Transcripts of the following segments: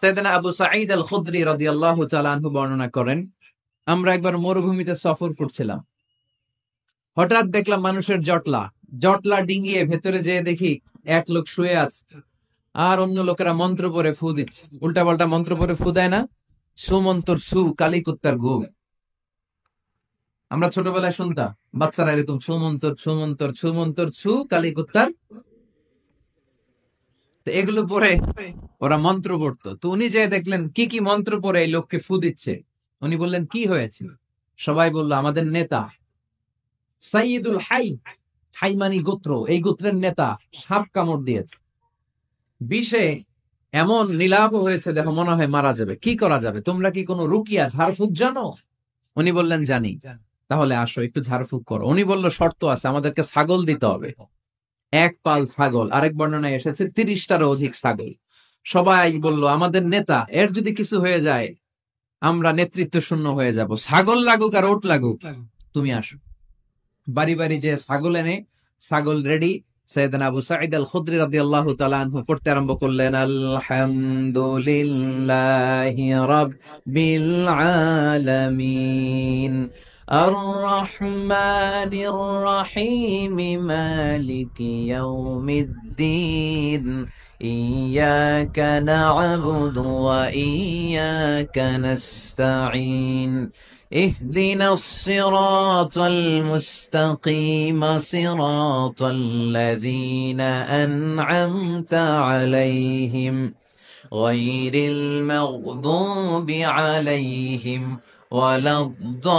সাইয়েদনা আবু সাঈদ আল খুদরি রাদিয়াল্লাহু তাআলা আনহু বর্ণনা করেন, আমরা একবার মরুভূমিতে সফর করছিলাম। হঠাৎ দেখলাম মানুষের জটলা জটলা ডিঙ্গিয়ে ভেতরে যেয়ে দেখি এক লোক শুয়ে আছে, আর অন্য লোকেরা মন্ত্র পড়ে ফু দিচ্ছে। উল্টা পাল্টা মন্ত্র পড়ে ফু দেয় না, সুমন্তর সু কালী কুত্তার ঘু। আমরা ছোটবেলায় শুনতাম বাচ্চারা এরকম সুমন্তর সুমন্তর সুমন্তর সু কালী কুত্তার। তো এগুলো পরে ওরা মন্ত্র পড়তো। তো উনি যে দেখলেন কি কি মন্ত্র পড়ে এই লোককে ফু দিচ্ছে, উনি বললেন কি হয়েছে? সবাই বলল আমাদের নেতা সাইয়্যিদুল হাই, হাইমানি গোত্র, এই গোত্রের নেতা সাপ কামড় দিয়েছে, বিষে এমন নীলাভ হয়েছে দেখো মনে হয় মারা যাবে। কি করা যাবে? তোমরা কি কোনো রুকিয়া ঝাড়ফুঁক জানো? উনি বললেন জানি। তাহলে আসো একটু ঝাড়ফুঁক করো। উনি বলল শর্ত আছে, আমাদেরকে ছাগল দিতে হবে, এক পাল ছাগল। আরেক বর্ণনায় এসেছে 30টারও অধিক ছাগল। সবাই বলল আমাদের নেতা, এর যদি কিছু হয়ে যায় আমরা নেতৃত্ব শূন্য হয়ে যাব, ছাগল লাগুক আর ওট লাগুক, তুমি আসো। বাড়ি বাড়ি যে ছাগল এনে, ছাগল রেডি। সাইয়েদনা আবু সাঈদ আল খুদরি রাদিয়াল্লাহু তাআলা আনহু পড়তে আরম্ভ করলেন, আলহামদুলিল্লাহি রাব্বিল আলামিন আর রহমানির রহিম মালিকি ইয়াউমিদ্দিন ইয়াকা না'বুদু ওয়া ইয়াকা নাস্তাঈন اهدنا الصراط المستقيم صراط الذين أنعمت عليهم غير المغضوب عليهم ولا الضالين।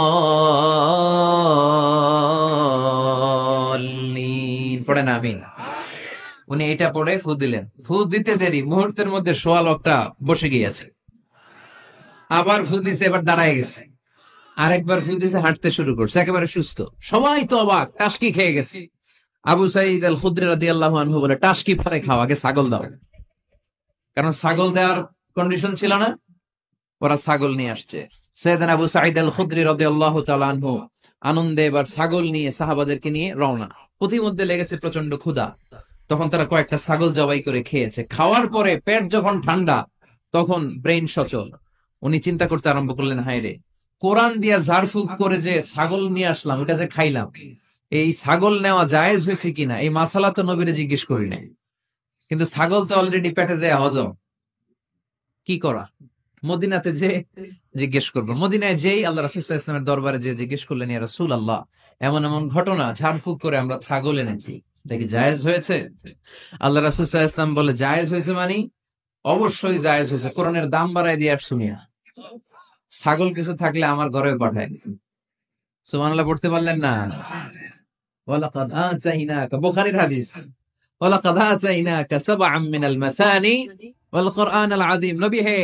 পড়েন আমিন। উনি এটা পড়ে ফু দিলেন। ফু দিতে দেরি, মুহূর্তের মধ্যে সোয়া লোকটা বসে গিয়েছে। আবার ফু দিছে, এবার দাঁড়ায় গেছে। আরেকবার ফু দিছে, হাঁটতে শুরু করছে, একেবারে সুস্থ। সবাই তো অবাক, টাসকি খেয়ে গেছে। আবু সাঈদ আল খুদরি রাদিয়াল্লাহু আনহু বলে, টাসকি পরে খাও, আগে ছাগল দাও। কারণ ছাগল দেওয়ার কন্ডিশন ছিল না, ওরা ছাগল নিয়ে আসছে। সাইয়েদনা আবু সাঈদ আল খুদরি রাদিয়াল্লাহু তাআলা আনহু আনন্দে এবার ছাগল নিয়ে সাহাবাদেরকে নিয়ে রওনা। পথিমধ্যে লেগেছে প্রচন্ড ক্ষুধা, তখন তারা কয়েকটা ছাগল জবাই করে খেয়েছে। খাওয়ার পরে পেট যখন ঠান্ডা, তখন ব্রেইন সচল। উনি চিন্তা করতে আরম্ভ করলেন, হায় রে, কোরআন দিয়া ঝাড়ফুঁক করে যে ছাগল নিয়ে আসলাম, এটা যে খাইলাম, এই ছাগল নেওয়া জায়েজ হয়েছে কিনা এই মাসালা তো নবীরে জিজ্ঞেস করি নাই। কিন্তু ছাগল তো অলরেডি পেটে যায় হজম, কি করা? মদিনাতে যে জিজ্ঞেস করবো। মদিনায় যেই আল্লাহ রাসূল সাল্লাল্লাহু আলাইহি ওয়াসাল্লামের দরবারে যে জিজ্ঞেস করলেন, ইয়া রাসূলুল্লাহ, এমন এমন ঘটনা, ঝাড়ফুঁক করে আমরা ছাগল এনেছি, দেখি জায়েজ হয়েছে? আল্লাহ রাসূল সাল্লাল্লাহু আলাইহি ওয়াসাল্লাম বলে, জায়েজ হয়েছে মানে অবশ্যই জায়েজ হয়েছে, কোরআনের দাম বাড়ায় দিয়ে আসছো মিয়া। ছাগল কিছু থাকলে আমার ঘরে পাঠায়। সুবহানাল্লাহ পড়তে পারলেন না? ওয়ালাকাদ আতাইনাকা, বুখারীর হাদিস, ওয়ালাকাদ আতাইনাকা সাবআম মিনাল মাসানি ওয়াল কুরআনাল আযীম। নবী হে,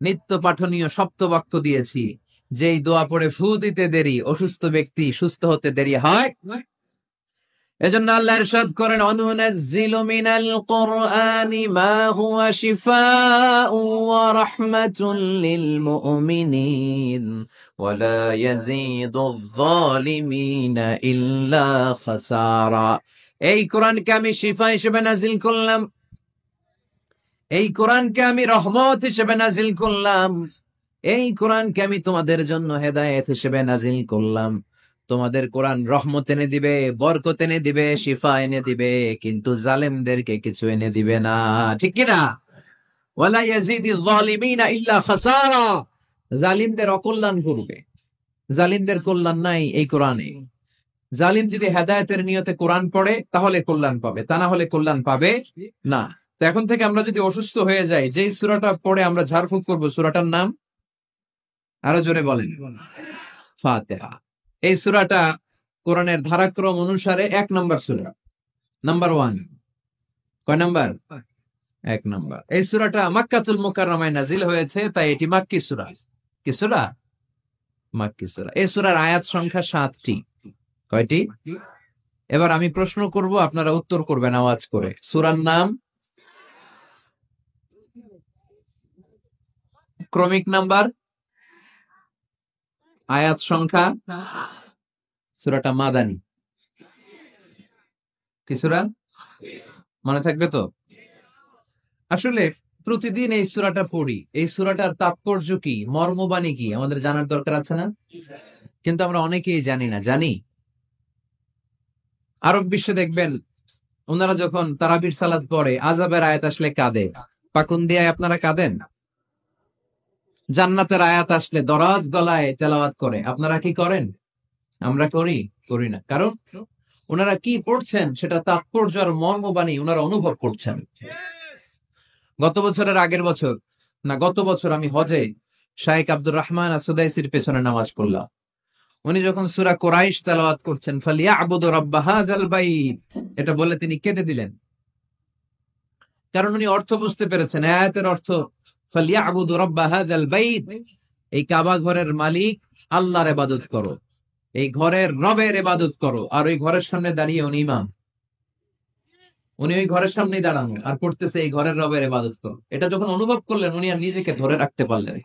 নিত্য পাঠনীয় সপ্তবাক্য দিয়েছি, যেই দোয়া পড়ে ফু দিতে দেরি অসুস্থ ব্যক্তি সুস্থ হতে দেরি হয়। এজন্য আল্লাহ ইরশাদ করেন, অনুনাজ্জিলু মিনাল কুরআনি মা হুয়া শিফাউ ওয়া রাহমাতুল লিল মুমিনিন ওয়া লা ইয়াজিদুয যালিমিনা ইল্লা খাসারা। এই কোরআনকে আমি শিফা হিসেবে নাজিল করলাম, এই কোরআনকে আমি রহমত হিসেবে নাজিল করলাম, এই কোরআনকে আমি তোমাদের জন্য হেদায়েত হিসেবে নাজিল করলাম। তোমাদের কোরআন রহমত এনে দিবে, বরকত এনে দিবে, শিফা এনে দিবে, কিন্তু জালেমদেরকে কিছু এনে দিবে না। ঠিক কি না? ওয়ালা ইয়াজিদিয যালিমিনা ইল্লা খাসারা। জালিমদের অকল্যাণ করবে, জালিমদের কল্যাণ নাই এই কোরআনে। জালিম যদি হেদায়েতের নিয়তে কোরআন পড়ে তাহলে কল্যাণ পাবে, তা না হলে কল্যাণ পাবে না। তো এখন থেকে আমরা যদি অসুস্থ হয়ে যাই, যেই সূরাটা পড়ে আমরা ঝাড়ফুঁক করব, সূরাটার নাম আরো জোরে বলেন, ফাতিহা। এই সূরাটা কোরআনের ধারাক্রম অনুসারে 1 নম্বর সূরা, নাম্বার 1। কয় নাম্বার? 1 নম্বর। এই সূরাটা মক্কাতুল মুকাররমায় নাজিল হয়েছে, তাই এটি মাক্কি সূরা। কি সূরা? মাক্কি সূরা। এই সূরার আয়াত সংখ্যা 7টি। কয়টি? এবার আমি প্রশ্ন করব, আপনারা উত্তর করবেন আওয়াজ করে। সূরার নাম, ক্রমিক নাম্বার, আয়াত সংখ্যা। সূরাটা মাদানী। কি সূরা? মনে থাকবে তো? আসলে প্রতিদিন এই সূরাটা পড়ি, এই সূরাটার তাৎপর্য কি, মর্মবাণী কি আমাদের জানার দরকার আছে না? কিন্তু আমরা অনেকেই জানি না। জানি আরব বিশ্বে দেখবেন ওনারা যখন তারাবির সালাত পড়ে, আযাবের আয়াত আসলে কাঁদে। পাকুন্দিয়ায় আপনারা কাঁদেন? জান্নাতের আয়াত আসলে দরাজ গলায় তেলাওয়াত করে, আপনারা কি করেন? আমরা করি? করি না। কারণ ওনারা কি পড়ছেন সেটা তাৎপর্য আর মর্মবাণী ওনারা অনুভব করছেন। গত বছরের আগের বছর না, গত বছর আমি হজে শাইখ আব্দুর রহমান আসুদাইসির পেছনে নামাজ পড়লাম। উনি যখন সূরা কুরাইশ তেলাওয়াত করছেন, ফালিয়াবুদু রাব্বা হাযাল বাইত, এটা বলে তিনি কেঁদে দিলেন। কারণ উনি অর্থ বুঝতে পেরেছেন। আয়াতের অর্থ ফালিয়াবুদু রাব্বা হাযাল বাইত, এই কাবা ঘরের মালিক আল্লাহর ইবাদত করো, এই ঘরের রবের ইবাদত করো। আর ওই ঘরের সামনে দাঁড়িয়ে উনি ইমাম, উনি ওই ঘরের সামনেই দাঁড়ানো আর পড়তেছে এই ঘরের রবের ইবাদত করো। এটা যখন অনুভব করলেন উনি আর নিজেকে ধরে রাখতে পারলেন,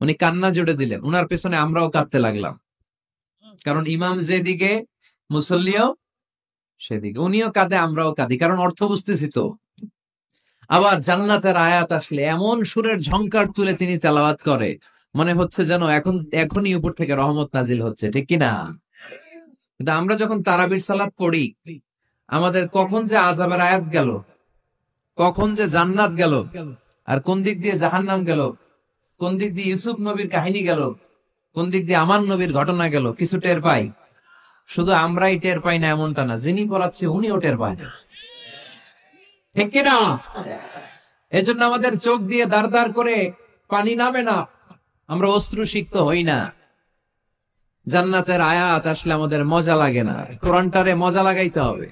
উনি কান্না জুড়ে দিলেন। উনার পেছনে আমরাও কাঁদতে লাগলাম, কারণ ইমাম যেদিকে মুসল্লিও সেদিকে, উনিও কাঁদে আমরাও কাঁদি, কারণ অর্থ বুঝতেছি তো। আবার জান্নাতের আয়াত আসলে এমন সুরের ঝংকার তুলে তিনি তেলাওয়াত করে, মনে হচ্ছে যেন এখনই উপর থেকে রহমত নাজিল হচ্ছে, ঠিক কিনা? কিন্তু আমরা যখন তারাবির সালাত পড়ি, আমাদের কখন যে আযাবের আয়াত গেল, কখন যে জান্নাত গেল, আর কোন দিক দিয়ে জাহান্নাম গেল, কোন দিক দিয়ে ইউসুফ নবীর কাহিনী গেল, কোন দিক দিয়ে আমার নবীর ঘটনা গেল, কিছু টের পাই। শুধু আমরাই টের পাই না এমনটা না, যিনি পড়াচ্ছে উনিও টের পায় না, ঠিক কিনা? এজন্য আমাদের চোখ দিয়ে দাঁড় দাঁড় করে পানি নামে না, আমরা অশ্রুসিক্ত হই না। জান্নাতের আয়াত আসলে আমাদের মজা লাগে না, কোরআনটারে মজা লাগাইতে হবে,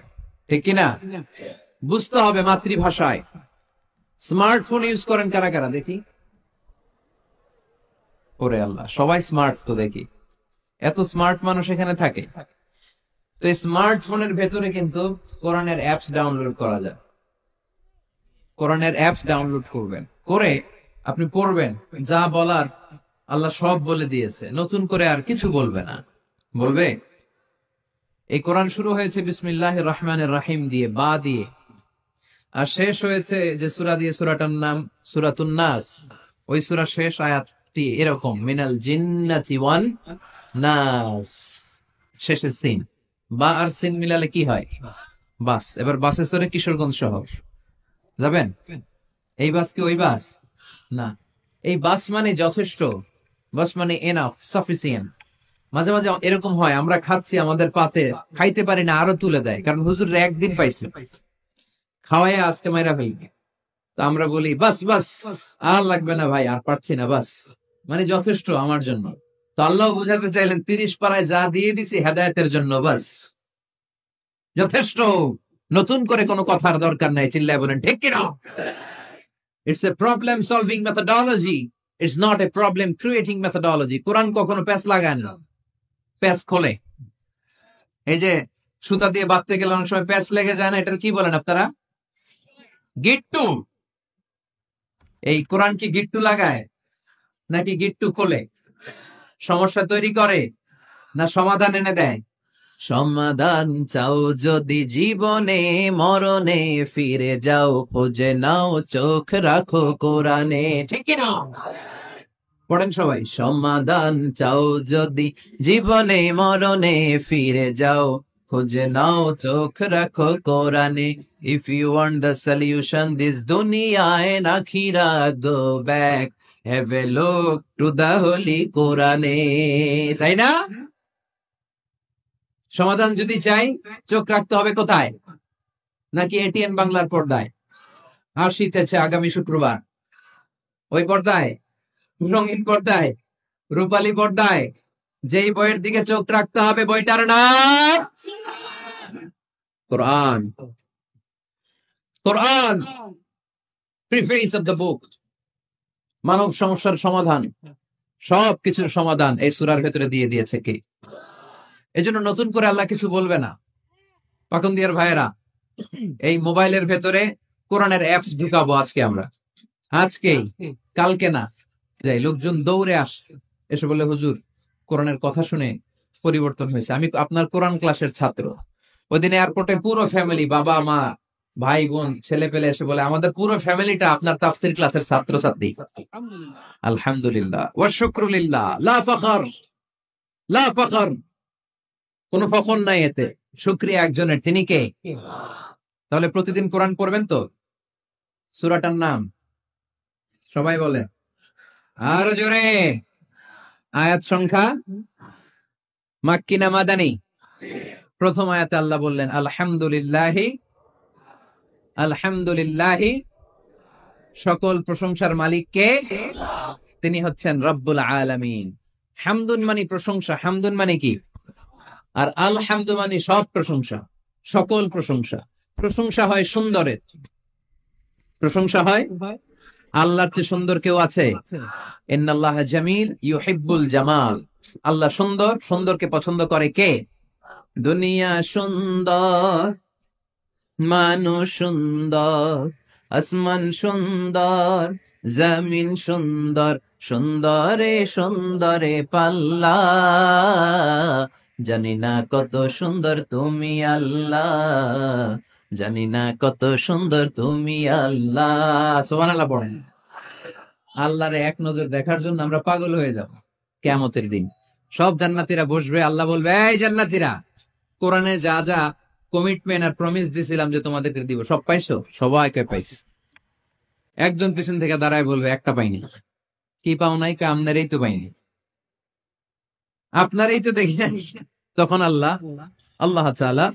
ঠিক কিনা? বুঝতে হবে মাতৃভাষায়। স্মার্টফোন ইউজ করেন কারা কারা দেখি? ওরে আল্লাহ, সবাই স্মার্ট তো দেখি, এত স্মার্ট মানুষ এখানে থাকে। তো এই স্মার্টফোনের ভেতরে কিন্তু কোরআনের অ্যাপস ডাউনলোড করা যায়। কোরআনের অ্যাপস ডাউনলোড করবেন, করে আপনি পড়বেন, যা বলার আল্লাহ সব বলে দিয়েছে, নতুন করে আর কিছু বলবে না। বলবে এই কোরআন শুরু হয়েছে বিসমিল্লাহির রহমানির রহিম দিয়ে, বা দিয়ে, আর শেষ হয়েছে যে সূরা দিয়ে, সূরাটার নাম সূরাতুন নাস। ওই সূরা শেষ আয়াতটি এরকম, মিনাল জিন্নাতি ওয়ান নাস, শেষে সিন। বা আর সিন মিলালে কি হয়? বাস। এবার বাসে চড়ে কিশোরগঞ্জ শহর যাবেন? এই বাস কি ওই বাস? না, এই বাস মানে যথেষ্ট, বাস মানে এনাফ, সাফিসিয়েন্ট। মাঝে মাঝে এরকম হয়, আমরা খাচ্ছি, আমাদের পাতে খাইতে পারি না, আরো তুলে দেয়, কারণ হুজুর একদিন পাইছে, খাওয়াই আজকে মাইরা ফেলবে। তো আমরা বলি বাস বাস, আর লাগবে না ভাই, আর পারছি না, বাস মানে যথেষ্ট আমার জন্য। তো আল্লাহ বুঝাতে চাইলেন 30 পারায় যা দিয়ে দিছি হেদায়েতের জন্য, বাস যথেষ্ট, নতুন করে কোনো কথার দরকার নাই। চিল্লায় বলেন ঠিক কিনা? It's a problem solving methodology, it's not a problem creating methodology. Quran কখনো প্যাচ লাগায় না, প্যাচ খোলে। এই যে সুতা দিয়ে বাঁধতে গেলে অনেক সময় প্যাচ লেগে যায় না, এটার কি বলেন আপনারা? গিট্টু। এই কোরআন কি গিট্টু লাগায় নাকি গিট্টু খোলে? সমস্যা তৈরি করে না সমাধান এনে দেয়? সমাধান চাও যদি জীবনে মরণে, ফিরে যাও খুঁজে নাও, চোখ রাখো কোরআনে, ঠিক কিনা? পড়েন সবাই, সমাধান চাও যদি জীবনে মরণে, ফিরে যাও খুঁজে নাও, চোখ রাখো কোরআনে। If you want the solution this দুনিয়া এন্ড আখিরা, go back, have a look to the holy কোরআনে। তাই না? সমাধান যদি চাই, চোখ রাখতে হবে কোথায়? নাকি এটিএন বাংলার পর্দায়? আসিতেছে আগামী শুক্রবার, ওই পর্দায়, রঙিন পর্দায়, রূপালী পর্দায়, যেই বইয়ের দিকে চোখ রাখতে হবে, বইটার নাম কোরআন। কোরআন, প্রিফেস অফ দ্য বুক, মানব সমস্যার সমাধান, সব কিছুর সমাধান এই সূরার ভেতরে দিয়ে দিয়েছে কে? এজন্য নতুন করে আল্লাহ কিছু বলবে না। পাকুন্দিয়ার ভাইয়েরা, এই মোবাইলের ভেতরে কোরআনের অ্যাপস ঢুকাবো আজকে আমরা, আজকেই, কালকে না। যাই লোকজন দৌড়ে এসে বলে হুজুর কোরআনের কথা শুনে পরিবর্তন হয়েছে, আমি আপনার কোরআন ক্লাসের ছাত্র। ওই দিন এয়ারপোর্টে পুরো ফ্যামিলি, বাবা মা ভাই বোন ছেলে পেলে এসে বলে আমাদের পুরো ফ্যামিলিটা আপনার তাফসীর ক্লাসের ছাত্র ছাত্রী। আলহামদুলিল্লাহ ওয়া শুকরুলিল্লাহ, লা ফখর, লা ফখর, কোনো ফখর নাই এতে, শুকরিয়া একজনের, তিনি কে? তাহলে প্রতিদিন কোরআন পড়বেন তো? সূরাটার নাম সবাই বলে আরো জোরে। আয়াত সংখ্যা মাক্কি না মাদানী? প্রথম আয়াতে আল্লাহ বললেন আলহামদুলিল্লাহি, আলহামদুলিল্লাহি, সকল প্রশংসার মালিক কে? তিনি হচ্ছেন রব্বুল আলামিন। হামদুন মানে প্রশংসা, হামদুন মানে কি? আর আলহামদু মানে সব প্রশংসা, সকল প্রশংসা। প্রশংসা হয় সুন্দরের, প্রশংসা হয় আল্লাহর চেয়ে সুন্দর কেউ আছে? ইন্নাল্লাহ জামিল ইউহিব্বুল জামাল। আল্লাহ সুন্দর, সুন্দরকে পছন্দ করে কে? দুনিয়া সুন্দর, মানুষ সুন্দর, আসমান সুন্দর, জমিন সুন্দর, সুন্দরে সুন্দরে পাল্লা, জানি না কত সুন্দর তুমি আল্লাহ, জানি না কত সুন্দর তুমি আল্লাহ। সুবহানাল্লাহ পড়েন। আল্লাহরে এক নজর দেখার জন্য আমরা পাগল হয়ে যাব কিয়ামতের দিন। সব জান্নাতীরা বসবে, আল্লাহ বলবে এই জান্নাতীরা, কোরআনে যা যা কমিটমেন্ট আর প্রমিস দিছিলাম যে তোমাদেরকে দিব, সব পাইছো? সবাইকে পাইছি। একজন পিছন থেকে দাঁড়ায় বলবে একটা পাইনি। কি পাও নাই? আপনারই তো পাইনি, আপনারই তো দেখি নাই। তখন আল্লাহ, আল্লাহ তাআলা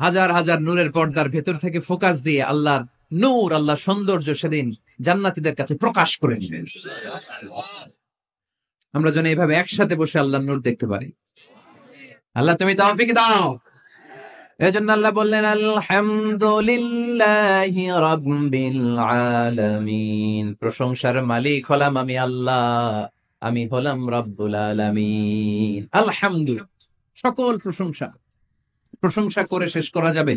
হাজার হাজার নূরের পর্দার ভেতর থেকে ফোকাস দিয়ে আল্লাহর নূর, আল্লাহর সৌন্দর্য সেদিন জান্নাতীদের কাছে প্রকাশ করে দিবেন। আমরা যেন এইভাবে একসাথে বসে আল্লাহর নূর দেখতে পারি। আল্লাহ তুমি তৌফিক দাও। এজন্য আল্লাহ বললেন আলহামদুলিল্লাহি রাব্বিল আলামিন, প্রশংসার মালিক হলাম আমি আল্লাহ, আমি হলাম রব্বুল আলামিন। আলহামদুলিল্লাহ, সকল প্রশংসা, প্রশংসা করে শেষ করা যাবে?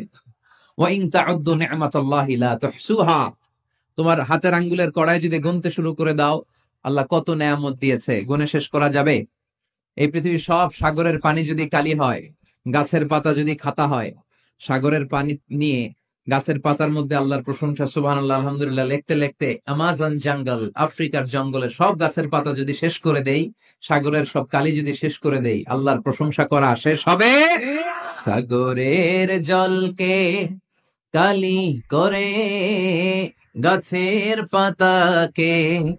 ওয়া ইন তাউদ্দু নি'মাতাল্লাহি লা তুহসুহা, তোমার হাতের আঙ্গুলের কড়াই যদি গুনতে শুরু করে দাও আল্লাহ কত নেয়ামত দিয়েছে, গুনে শেষ করা যাবে? এই পৃথিবীর সব সাগরের পানি যদি কালি হয়, গাছের পাতা যদি খাতা হয়, সাগরের পানি নিয়ে গাছের পাতার মধ্যে আল্লাহর প্রশংসা সুবহানাল্লাহ আলহামদুলিল্লাহ লিখতে লিখতে আমাজন জঙ্গল, আফ্রিকার জঙ্গলের সব গাছের পাতা যদি শেষ করে দেই, সাগরের সব কালি যদি শেষ করে দেই, আল্লাহর প্রশংসা করা শেষ হবে? সাগরের জলকে কালি করে, গাছের পাতাকে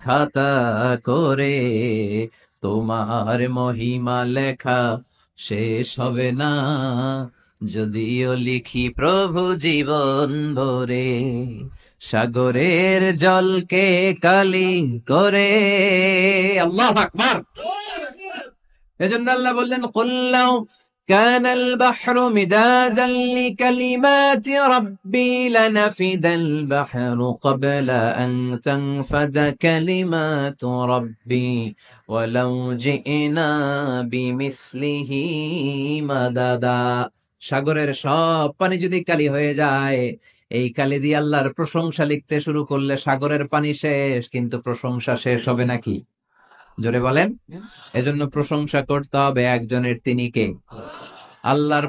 খাতা করে, তোমার মহিমা লেখা শেষ হবে না, যদিও লিখি প্রভু জীবন ভরে। সাগরের জলকে কালি করে। আল্লাহু আকবার। এজন্য আল্লাহ বললেন কুল্লাউ كان البحر مدادا لكلمات ربي لنفد البحر قبل أن تنفد كلمات ربي ولو جئنا بمثله مددا। সাগরের সব পানি যদি কালি হয়ে যায়, এই কালি দিয়ে আল্লাহর প্রশংসা লিখতে শুরু করলে সাগরের পানি শেষ, কিন্তু প্রশংসা শেষ হবে নাকি? জোরে বলেন। এজন্য প্রশংসা করতে হবে একজনের, তিনি কে? আল্লাহর।